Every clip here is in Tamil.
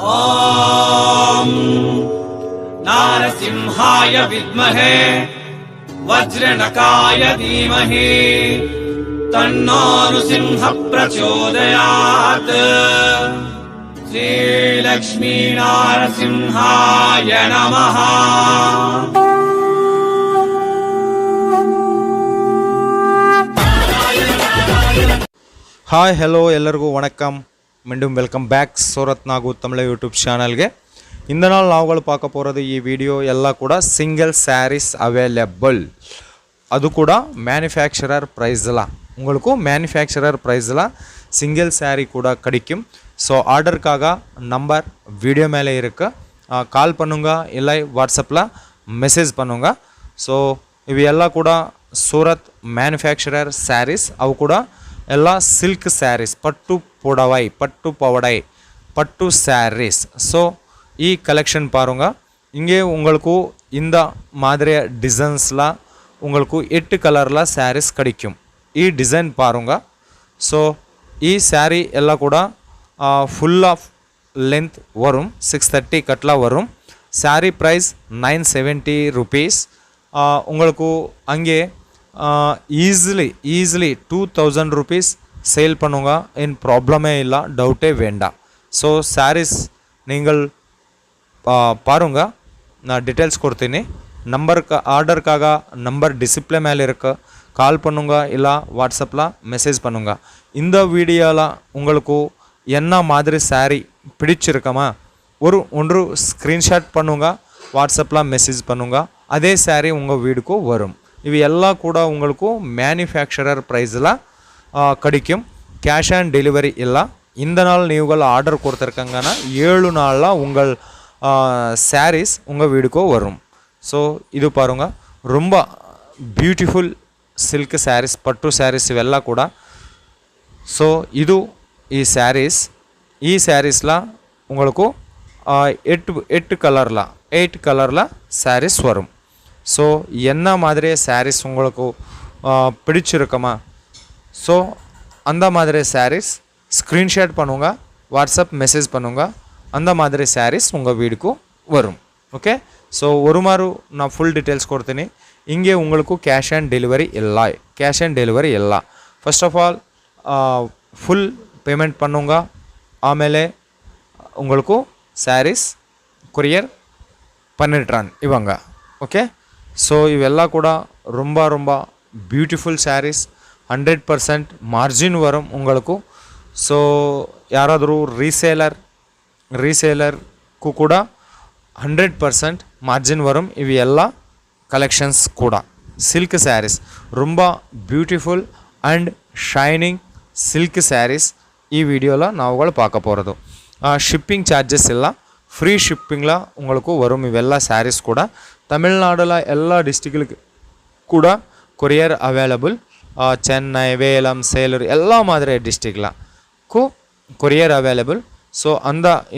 ॐ नारसिंहाय विद्महे वज्रनकाय धीमहि तन्नो नृसिंह प्रचोदयात्। श्रीलक्ष्मी नारसिंहाय नमः। ಹಾಯ್ ಹೆಲೋ ಎಲ್ಲರಿಗೂ ವಣக்கம் மீண்டும் welcome back Surat Nagu Tamil YouTube சேனல்ಗೆ இந்த நாள் நாவல் பார்க்க போகிறது ಈ ವಿಡಿಯೋ ಎಲ್ಲ ಕೂಡ ಸಿಂಗಲ್ சாரீஸ் அவைலபிள் அது கூட மேனுஃபேக்சரர் பிரைஸ்ல உங்களுக்கு மேனுஃபேக்சரர் பிரைஸ்ல சிங்கிள் saree கூட கிடைக்கும் ஸோ ஆர்டருக்காக நம்பர் வீடியோ மேலே இருக்கு கால் பண்ணுங்க இல்லை வாட்ஸ்அப்பில் மெசேஜ் பண்ணுங்க ஸோ ಇವು ಎಲ್ಲ ಕೂಡ ಸೂರತ್ ಮ್ಯಾನುಫ್ಯಾಕ್ಚರರ್ ಸ್ಯಾರೀಸ್ ಅವು ಕೂಡ ಎಲ್ಲ ಸಿಲ್ಕ್ ಸ್ಯಾರೀಸ್ ಪಟ್ಟು பவடை பட்டு சாரீஸ் ஸோ ஈ கலெக்ஷன் பாருங்க இங்கே உங்களுக்கு இந்த மாதிரி டிசைன்ஸ்லாம் உங்களுக்கு 8 கலரில் சாரீஸ் கிடைக்கும் ಈ டிசைன் பாருங்க ஸோ ಈ சாரீ ಎಲ್ಲ ಕೂಡ ஃபுல் ஆஃப் லென்த் வரும் 630 கட்லா வரும் சாரீ ப்ரைஸ் 970 rupees உங்களுக்கு அங்கே ஈஸிலி 2000 rupees சேல் பண்ணுங்க இன் ப்ராப்ளமே இல்லை டவுட்டே வேண்டாம் ஸோ சாரீஸ் நீங்கள் பாருங்க நான் டீட்டெயில்ஸ் ಕೊಡ್ತೀನಿ நம்பருக்கு ஆர்டருக்காக நம்பர் டிஸ்ப்ளே மேலே இருக்கு கால் பண்ணுங்க இல்லை வாட்ஸ்அப்பில் மெசேஜ் பண்ணுங்க இந்த வீடியோவில் உங்களுக்கு என்ன மாதிரி சாரீ பிடிச்சிருக்கமா ஒன்று ஸ்க்ரீன்ஷாட் பண்ணுங்க வாட்ஸ்அப்பில் மெசேஜ் பண்ணுங்க அதே சாரீ உங்கள் வீடுக்கு வரும் இவை எல்லாம் கூட உங்களுக்கு மேனுஃபேக்சரர் ப்ரைஸில் கிடைக்கும் கேஷ் ஆன் டெலிவரி இல்லை இந்த நாள் நீங்கள் ஆர்டர் கொடுத்துருக்காங்கன்னா 7 நாளில் உங்கள் சாரீஸ் உங்கள் வீடுக்கு வரும் ஸோ இது பாருங்கள் ரொம்ப பியூட்டிஃபுல் சில்க் சாரீஸ் பட்டு சாரீஸ் ಇವೆಲ್ಲ ಕೂಡ ஸோ ಇದು ಈ ಸ್ಯಾರೀಸ್ல உங்களுக்கு 8 கலரில் சாரீஸ் வரும் ஸோ என்ன மாதிரி சாரீஸ் உங்களுக்கு பிடிச்சிருக்குமா ஸோ அந்த மாதிரி சாரீஸ் ஸ்க்ரீன்ஷாட் பண்ணுங்க வாட்ஸ்அப் மெசேஜ் பண்ணுங்க அந்த மாதிரி சாரீஸ் உங்கள் வீடுக்கு வரும் ஓகே ஸோ ஒரு மாರು நான் ஃபுல் டீட்டெயில்ஸ் ಕೊಡ್ತೀನಿ இங்கே உங்களுக்கு கேஷ் ஆன் டெலிவரி ಇಲ್ಲ first of all full payment பண்ணுங்க ಆಮೇಲೆ உங்களுக்கு சாரீஸ் கொரியர் பண்ணிடுறான் இவங்க ஓகே ஸோ ಇವೆಲ್ಲ ಕೂಡ ரொம்ப பியூட்டிஃபுல் சாரீஸ் 100% மார்ஜின் வரும் உங்களுக்கு ஸோ யாராದರೂ ரீசேலர்க்கு கூட 100% மார்ஜின் வரும் இவை எல்லா கலெக்ஷன்ஸ் கூட சில்க் சாரீஸ் ரொம்ப beautiful and shining silk sarees ಈ ವಿಡಿಯೋல ನಾವುಗಳು பார்க்க போகிறது ஷிப்பிங் சார்ஜஸ் ಇಲ್ಲ ஃப்ரீ ஷிப்பிங்கில் உங்களுக்கு வரும் இವೆಲ್ಲ சாரீஸ் கூட தமிழ்நாடுல எல்லா டிஸ்ட்ரிக்ட்களுக்கு கூட கொரியர் அவைலபிள் சென்னை வேலம் சேலூர் எல்லா மாதிரி டிஸ்ட்ரிக்ட்ல கொரியர் அவைலபிள் ஸோ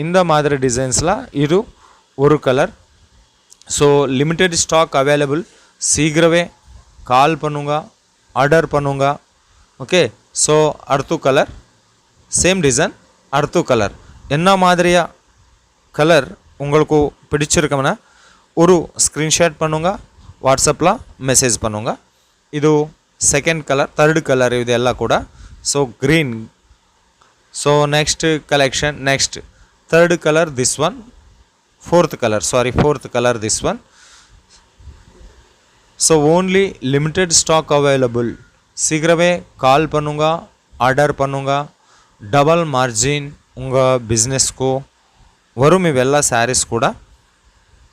இந்த மாதிரி டிசைன்ஸில் இது ஒரு colour so limited stock available சீக்கிரமே கால் பண்ணுங்க ஆர்டர் பண்ணுங்க ஓகே ஸோ அடுத்த கலர் சேம் டிசைன் அடுத்த கலர் என்ன மாதிரியா கலர் உங்களுக்கு பிடிச்சிருக்குன்னா ஒரு ஸ்க்ரீன்ஷாட் பண்ணுங்க வாட்ஸ்அப்பில் மெசேஜ் பண்ணுங்க ಇದು ಸೆಕೆಂಡ್ ಕಲರ್ ಥರ್ಡ್ ಕಲರ್ ಇದೆಲ್ಲ ಕೂಡ so green so next collection next third colour this one fourth colour this one so only limited stock available call கால் பண்ணுங்க ஆர்டர் பண்ணுங்க டபுள் மார்ஜின் உங்கள் பிஸ்னஸ்க்கு வரும் இವೆಲ್ಲ சாரீஸ் கூட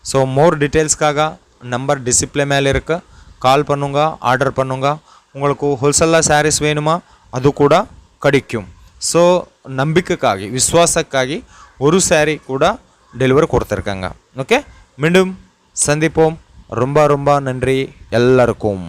ஸோ மோர் டீட்டெயில்ஸ்க்காக நம்பர் டிஸ்ப்ளே மேலே இருக்கு கால் பண்ணுங்க ஆர்டர் பண்ணுங்க உங்களுக்கு ஹோல்சேலில் சாரீஸ் வேணுமா அது கூட கிடைக்கும் ஸோ நம்பிக்கைக்காகி விசுவாசக்காகி ஒரு சாரீ கூட டெலிவரி கொடுத்துருக்காங்க ஓகே மீண்டும் சந்திப்போம் ரொம்ப நன்றி எல்லாருக்கும்